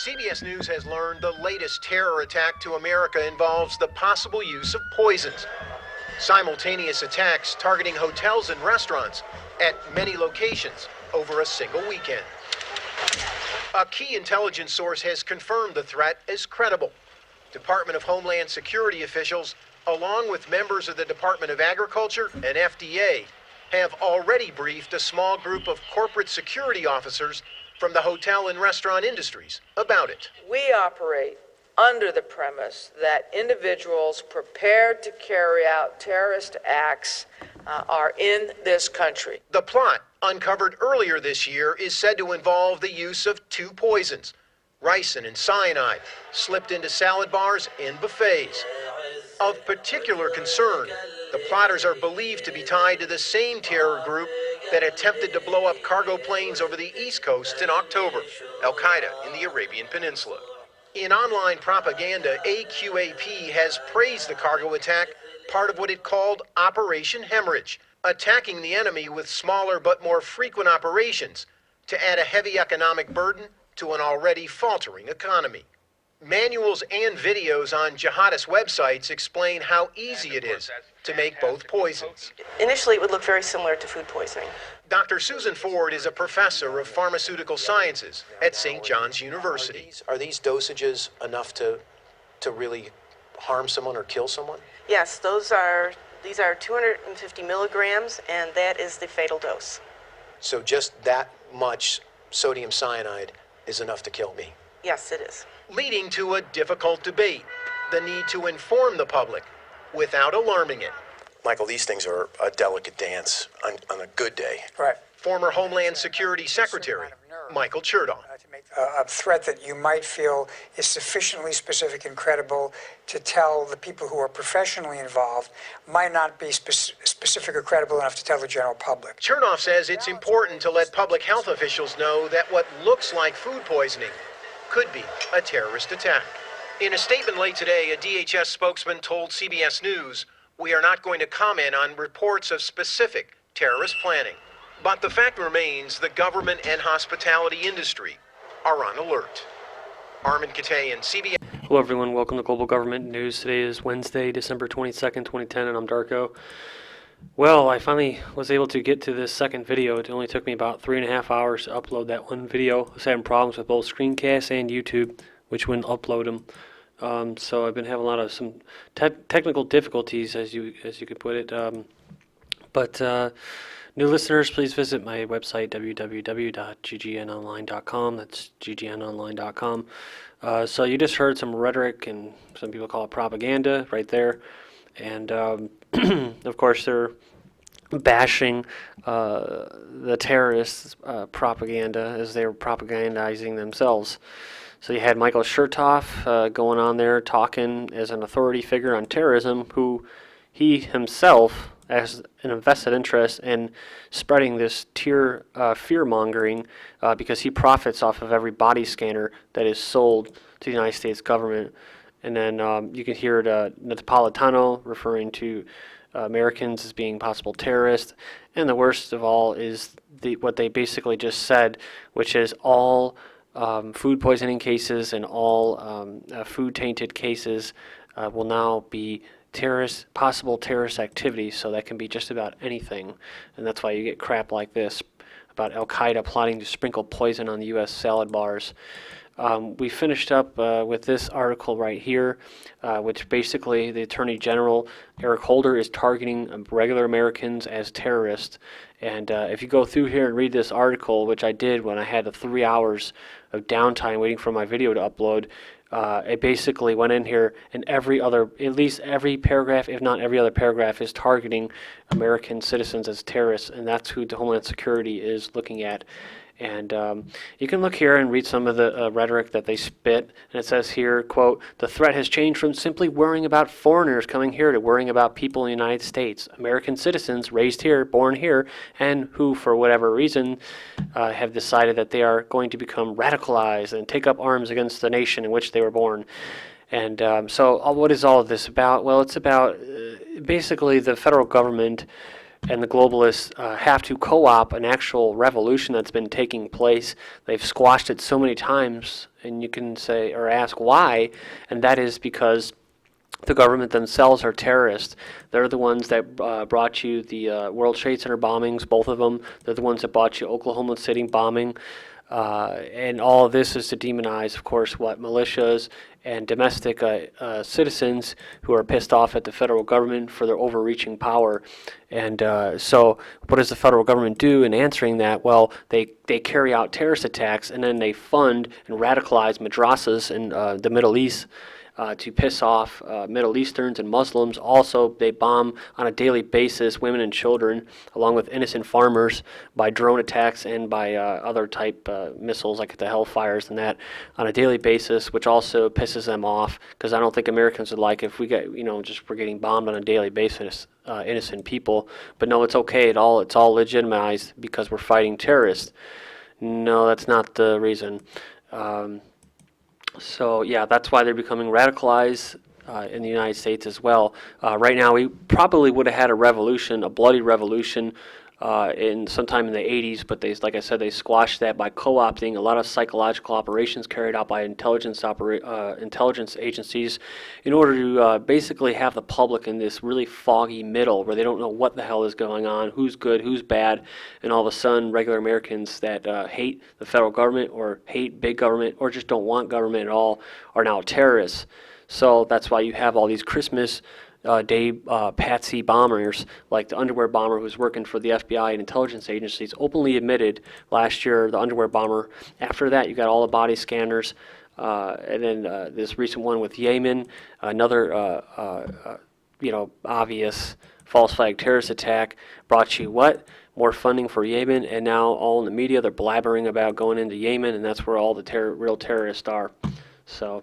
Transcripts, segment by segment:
CBS News has learned the latest terror attack to America involves the possible use of poisons. Simultaneous attacks targeting hotels and restaurants at many locations over a single weekend. A key intelligence source has confirmed the threat as credible. Department of Homeland Security officials, along with members of the Department of Agriculture and FDA, have already briefed a small group of corporate security officers from the hotel and restaurant industries about it. We operate under the premise that individuals prepared to carry out terrorist acts are in this country. The plot, uncovered earlier this year, is said to involve the use of two poisons, ricin and cyanide, slipped into salad bars and buffets. Of particular concern, the plotters are believed to be tied to the same terror group that attempted to blow up cargo planes over the East Coast in October, Al-Qaeda in the Arabian Peninsula. In online propaganda, AQAP has praised the cargo attack, part of what it called Operation Hemorrhage, attacking the enemy with smaller but more frequent operations to add a heavy economic burden to an already faltering economy. Manuals and videos on jihadist websites explain how easy it is to make both poisons. Initially, it would look very similar to food poisoning. Dr. Susan Ford is a professor of pharmaceutical sciences at St. John's University. Are these dosages enough to really harm someone or kill someone? Yes, these are 250 milligrams, and that is the fatal dose. So just that much sodium cyanide is enough to kill me? Yes, it is. Leading to a difficult debate, the need to inform the public without alarming it. Michael, these things are a delicate dance on a good day. Right. Former Homeland Security Secretary Michael Chertoff. A threat that you might feel is sufficiently specific and credible to tell the people who are professionally involved might not be specific or credible enough to tell the general public. Chertoff says it's important to let public health officials know that what looks like food poisoning could be a terrorist attack. In a statement late today, a DHS spokesman told CBS News, "We are not going to comment on reports of specific terrorist planning." But the fact remains the government and hospitality industry are on alert. Armin Katayan, CBS. Hello everyone, welcome to Global Government News. Today is Wednesday, December 22nd, 2010, and I'm Darko. Well, I finally was able to get to this second video. It only took me about 3.5 hours to upload that one video. I was having problems with both screencasts and YouTube, which wouldn't upload them. So I've been having a lot of some technical difficulties, as you could put it. New listeners, please visit my website, www.ggnonline.com. That's ggnonline.com. So you just heard some rhetoric, and some people call it propaganda right there. And of course, they're bashing the terrorists' propaganda as they were propagandizing themselves. So you had Michael Chertoff going on there talking as an authority figure on terrorism, who he himself has an invested interest in spreading this fear-mongering because he profits off of every body scanner that is sold to the United States government. And then you can hear Napolitano referring to Americans as being possible terrorists. And the worst of all is what they basically just said, which is all food poisoning cases and all food-tainted cases will now be possible terrorist activity, so that can be just about anything. And that's why you get crap like this about Al-Qaeda plotting to sprinkle poison on the U.S. salad bars. We finished up with this article right here, which basically the Attorney General, Eric Holder, is targeting regular Americans as terrorists. And if you go through here and read this article, which I did when I had the 3 hours of downtime waiting for my video to upload, it basically went in here, and at least every paragraph, if not every other paragraph, is targeting American citizens as terrorists, and that's who the Homeland Security is looking at. And you can look here and read some of the rhetoric that they spit, and it says here, quote, "The threat has changed from simply worrying about foreigners coming here to worrying about people in the United States, American citizens raised here, born here, and who, for whatever reason, have decided that they are going to become radicalized and take up arms against the nation in which they were born." And so what is all of this about? Well, it's about basically the federal government and the globalists have to co-opt an actual revolution that's been taking place. They've squashed it so many times, and you can say or ask why, and that is because the government themselves are terrorists. They're the ones that brought you the World Trade Center bombings, both of them. They're the ones that brought you Oklahoma City bombing. And all of this is to demonize, of course, what militias and domestic citizens who are pissed off at the federal government for their overreaching power. And so what does the federal government do in answering that? Well, they carry out terrorist attacks, and then they fund and radicalize madrasas in the Middle East to piss off Middle Easterns and Muslims. Also, they bomb on a daily basis women and children, along with innocent farmers, by drone attacks and by other type missiles like the Hellfires and that on a daily basis, which also pisses them off, because I don't think Americans would like if we get, just we're getting bombed on a daily basis, innocent people. But no, it's okay. It's all legitimized because we're fighting terrorists. No, that's not the reason. So yeah, that's why they're becoming radicalized in the United States as well. Right now, we probably would have had a revolution, a bloody revolution, in sometime in the 80s, but they, like I said, they squashed that by co-opting a lot of psychological operations carried out by intelligence agencies in order to basically have the public in this really foggy middle where they don't know what the hell is going on, who's good, who's bad, and all of a sudden regular Americans that hate the federal government or hate big government or just don't want government at all are now terrorists. So that's why you have all these Christmas Day patsy bombers, like the underwear bomber who was working for the FBI and intelligence agencies, openly admitted last year, the underwear bomber. After that, you got all the body scanners, and then this recent one with Yemen, another obvious false flag terrorist attack brought you what? More funding for Yemen, and now all in the media they're blabbering about going into Yemen, and that's where all the real terrorists are. So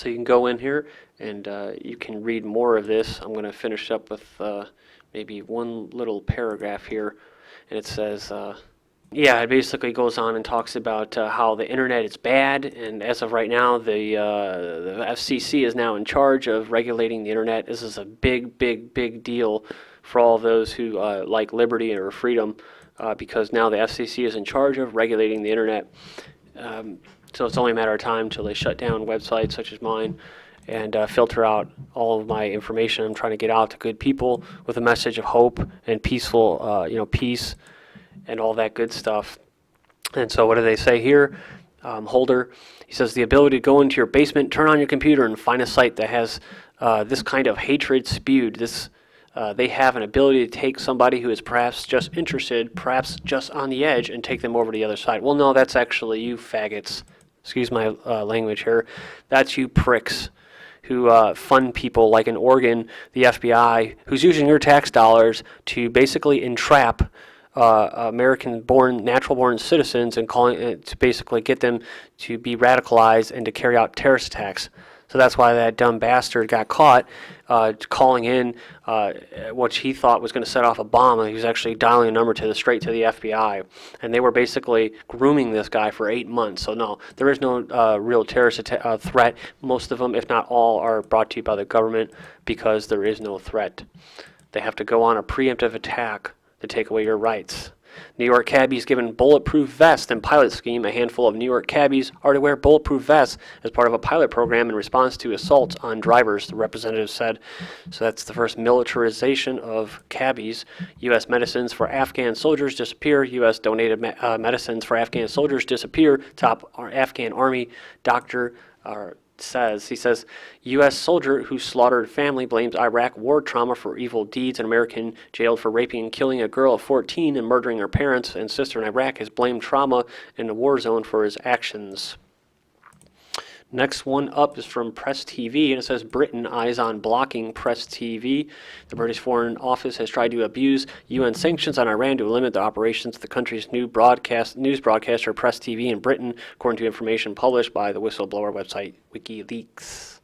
you can go in here and you can read more of this. I'm going to finish up with maybe one little paragraph here, and it says, it basically goes on and talks about how the internet is bad, and as of right now, the FCC is now in charge of regulating the internet. This is a big, big, big deal for all those who like liberty or freedom, because now the FCC is in charge of regulating the internet. So it's only a matter of time until they shut down websites such as mine and filter out all of my information I'm trying to get out to good people with a message of hope and peaceful, peace and all that good stuff. And so what do they say here? Holder, he says, the ability to go into your basement, turn on your computer, and find a site that has this kind of hatred spewed. They have an ability to take somebody who is perhaps just interested, perhaps just on the edge, and take them over to the other side. Well, no, that's actually you faggots. Excuse my language here. That's you pricks who fund people like in Oregon, the FBI, who's using your tax dollars to basically entrap American-born, natural-born citizens and calling it to basically get them to be radicalized and to carry out terrorist attacks. So that's why that dumb bastard got caught calling in what he thought was going to set off a bomb, and he was actually dialing a number straight to the FBI. And they were basically grooming this guy for 8 months. So no, there is no real terrorist threat. Most of them, if not all, are brought to you by the government because there is no threat. They have to go on a preemptive attack to take away your rights. New York cabbies given bulletproof vests in pilot scheme. A handful of New York cabbies are to wear bulletproof vests as part of a pilot program in response to assaults on drivers, the representative said. So that's the first militarization of cabbies. U.S. medicines for Afghan soldiers disappear. U.S. donated medicines for Afghan soldiers disappear. Top Afghan Army doctor he says, U.S. soldier who slaughtered family blames Iraq war trauma for evil deeds. An American jailed for raping and killing a girl of 14 and murdering her parents and sister in Iraq has blamed trauma in the war zone for his actions. Next one up is from Press TV, and it says Britain eyes on blocking Press TV. The British Foreign Office has tried to abuse UN sanctions on Iran to limit the operations of the country's news broadcaster Press TV in Britain, according to information published by the whistleblower website WikiLeaks.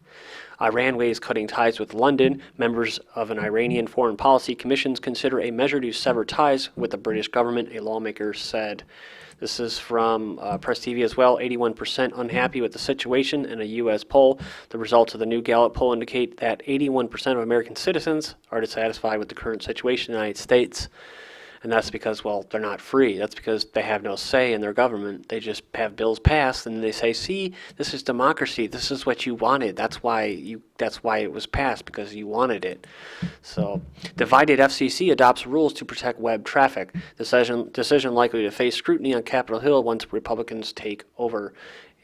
Iran weighs cutting ties with London. Members of an Iranian foreign policy commission consider a measure to sever ties with the British government, a lawmaker said. This is from Press TV as well. 81% unhappy with the situation in a U.S. poll. The results of the new Gallup poll indicate that 81% of American citizens are dissatisfied with the current situation in the United States. And that's because, well, they're not free. That's because they have no say in their government. They just have bills passed, and they say, "See, this is democracy. This is what you wanted. That's why it was passed, because you wanted it." So, divided FCC adopts rules to protect web traffic. Decision likely to face scrutiny on Capitol Hill once Republicans take over.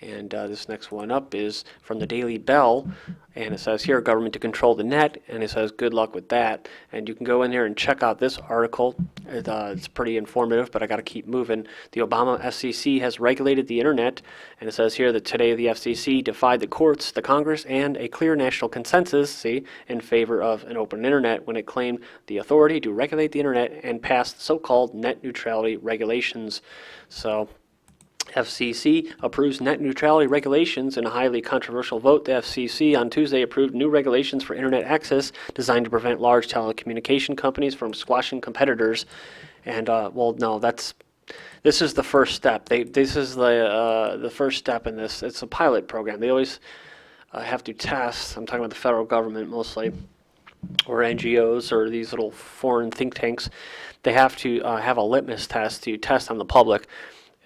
And this next one up is from the Daily Bell, and it says here, government to control the net, and it says good luck with that. And you can go in there and check out this article. It's pretty informative, but I got to keep moving. The Obama FCC has regulated the internet, and it says here that today the FCC defied the courts, the Congress, and a clear national consensus, in favor of an open internet when it claimed the authority to regulate the internet and passed so-called net neutrality regulations. So, FCC approves net neutrality regulations in a highly controversial vote. The FCC on Tuesday approved new regulations for internet access designed to prevent large telecommunication companies from squashing competitors. And this is the first step. This is the first step in this. It's a pilot program. They always have to test. I'm talking about the federal government mostly, or NGOs, or these little foreign think tanks. They have to have a litmus test to test on the public.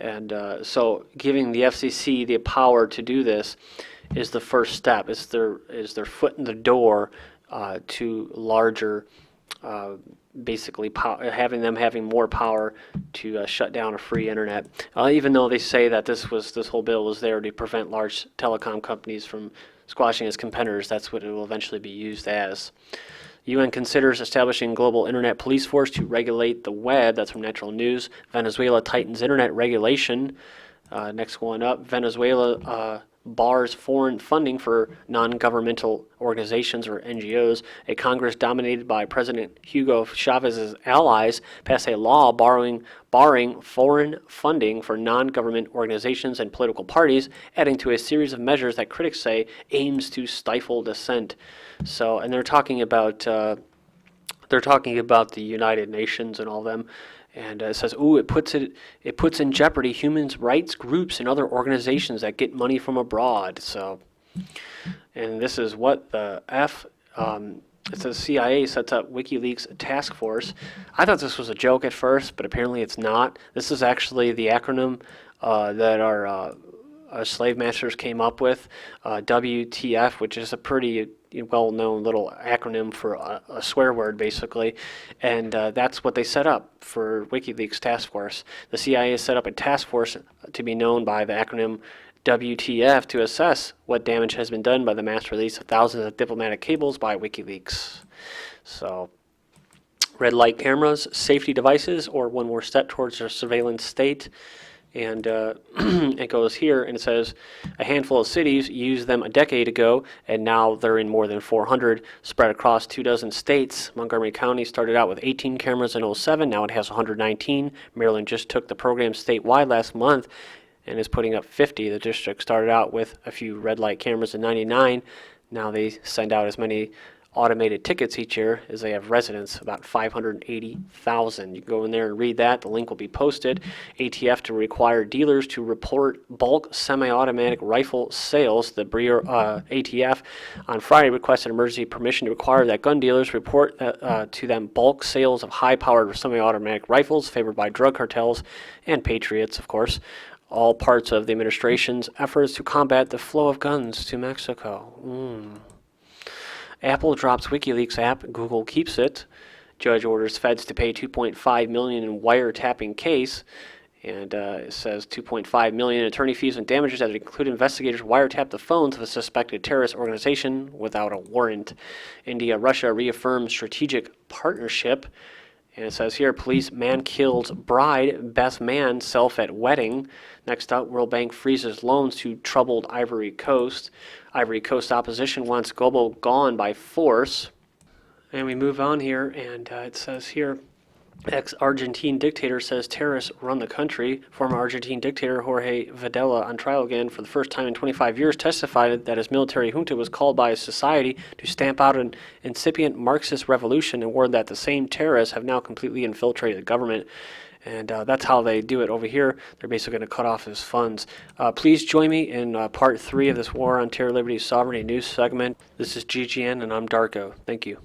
And so giving the FCC the power to do this is the first step. Is their foot in the door to larger, basically having more power to shut down a free internet. Even though they say that this whole bill was there to prevent large telecom companies from squashing its competitors, that's what it will eventually be used as. UN considers establishing global internet police force to regulate the web. That's from Natural News. Venezuela tightens internet regulation. Next one up, Venezuela bars foreign funding for non-governmental organizations, or NGOs. A Congress dominated by President Hugo Chavez's allies passed a law barring foreign funding for non-government organizations and political parties, adding to a series of measures that critics say aims to stifle dissent. So, and they're talking about the United Nations and all them. And it says, it puts in jeopardy human rights groups and other organizations that get money from abroad. So, and this is what the F. It says CIA sets up WikiLeaks task force. I thought this was a joke at first, but apparently it's not. This is actually the acronym that our slave masters came up with, WTF, which is a pretty well-known little acronym for a swear word, basically, and that's what they set up for WikiLeaks task force. The CIA set up a task force to be known by the acronym WTF to assess what damage has been done by the mass release of thousands of diplomatic cables by WikiLeaks. So, red light cameras, safety devices, or one more step towards a surveillance state. And it goes here, and it says a handful of cities used them a decade ago, and now they're in more than 400, spread across 24 states. Montgomery County started out with 18 cameras in 2007. Now it has 119. Maryland just took the program statewide last month and is putting up 50. The district started out with a few red light cameras in 99. Now they send out as many automated tickets each year as they have residents, about 580,000. You can go in there and read that. The link will be posted. ATF to require dealers to report bulk semi-automatic rifle sales. The ATF on Friday requested emergency permission to require that gun dealers report to them bulk sales of high-powered semi-automatic rifles favored by drug cartels and patriots, of course. All parts of the administration's efforts to combat the flow of guns to Mexico. Apple drops WikiLeaks app, Google keeps it. Judge orders feds to pay $2.5 million in wiretapping case. And it says $2.5 million in attorney fees and damages that include investigators wiretap the phones of a suspected terrorist organization without a warrant. India, Russia reaffirms strategic partnership. And it says here, police, man kills bride, best man, self at wedding. Next up, World Bank freezes loans to troubled Ivory Coast. Ivory Coast opposition wants Gobo gone by force. And we move on here, and it says here, Ex-Argentine dictator says terrorists run the country. Former Argentine dictator Jorge Videla, on trial again for the first time in 25 years, testified that his military junta was called by society to stamp out an incipient Marxist revolution, and warned that the same terrorists have now completely infiltrated the government. And that's how they do it over here. They're basically going to cut off his funds. Please join me in part 3 of this War on Terror, Liberty, Sovereignty news segment. This is GGN, and I'm Darko. Thank you.